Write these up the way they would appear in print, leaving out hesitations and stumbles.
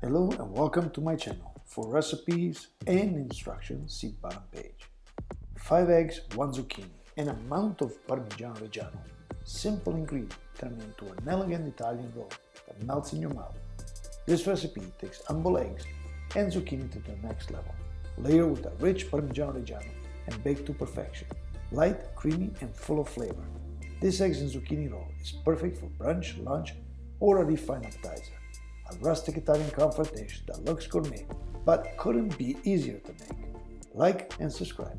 Hello and welcome to my channel. For recipes and instructions, see bottom page. 5 eggs, 1 zucchini, an amount of Parmigiano Reggiano. Simple ingredient turning into an elegant Italian roll that melts in your mouth. This recipe takes humble eggs and zucchini to the next level. Layer with a rich Parmigiano Reggiano and bake to perfection. Light, creamy and full of flavor. This eggs and zucchini roll is perfect for brunch, lunch or a refined appetizer. A rustic Italian comfort dish that looks gourmet, but couldn't be easier to make. Like and subscribe.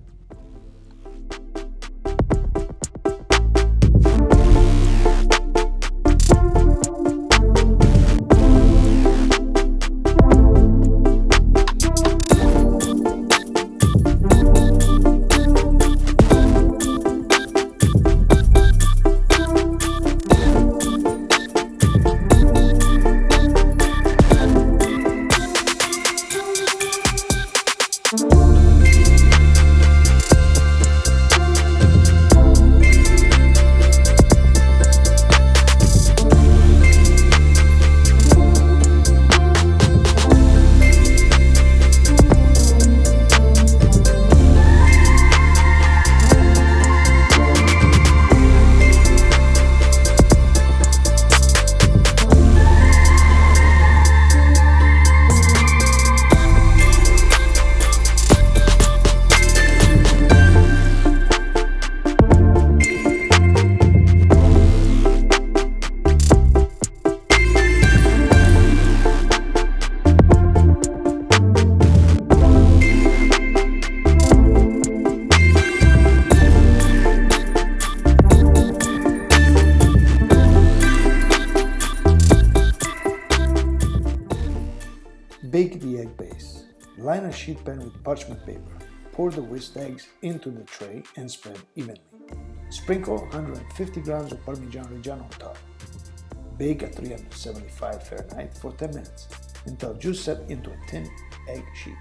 Bake the egg base. Line a sheet pan with parchment paper. Pour the whisked eggs into the tray and spread evenly. Sprinkle 150 grams of Parmigiano Reggiano on top. Bake at 375 Fahrenheit for 10 minutes until juice set into a thin egg sheet.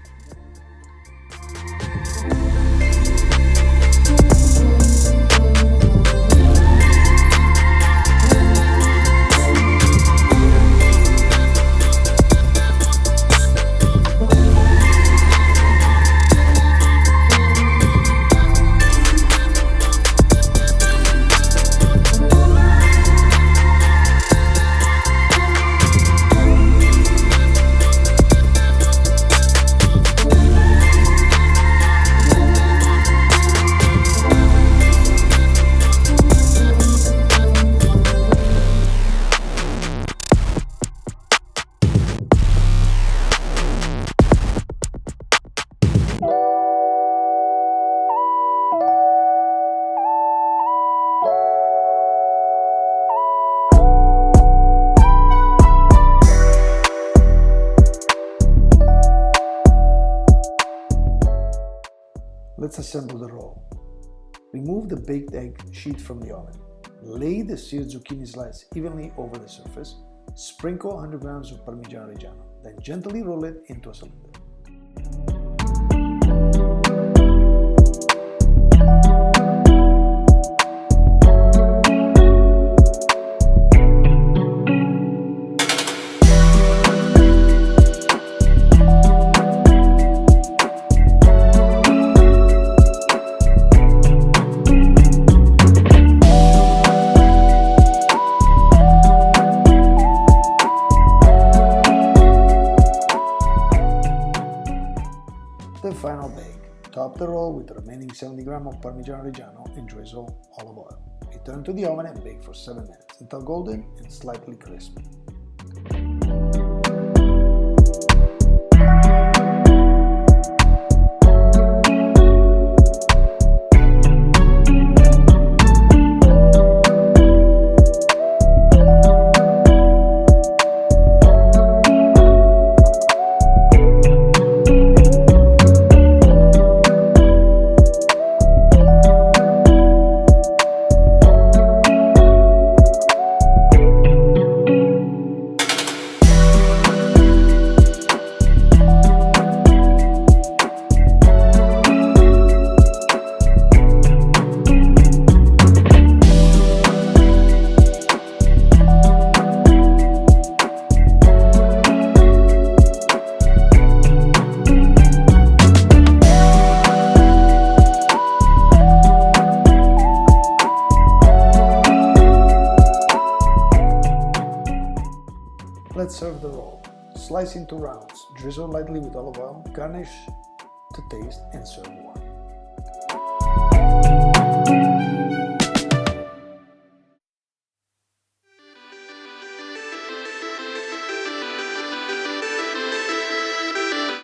Let's assemble the roll. Remove the baked egg sheet from the oven. Lay the seared zucchini slice evenly over the surface. Sprinkle 100 grams of Parmigiano Reggiano. Then gently roll it into a cylinder. The final bake. Top the roll with the remaining 70 grams of Parmigiano Reggiano and drizzle olive oil. Return to the oven and bake for 7 minutes until golden and slightly crisp. Let's serve the roll. Slice into rounds, drizzle lightly with olive oil, garnish to taste and serve.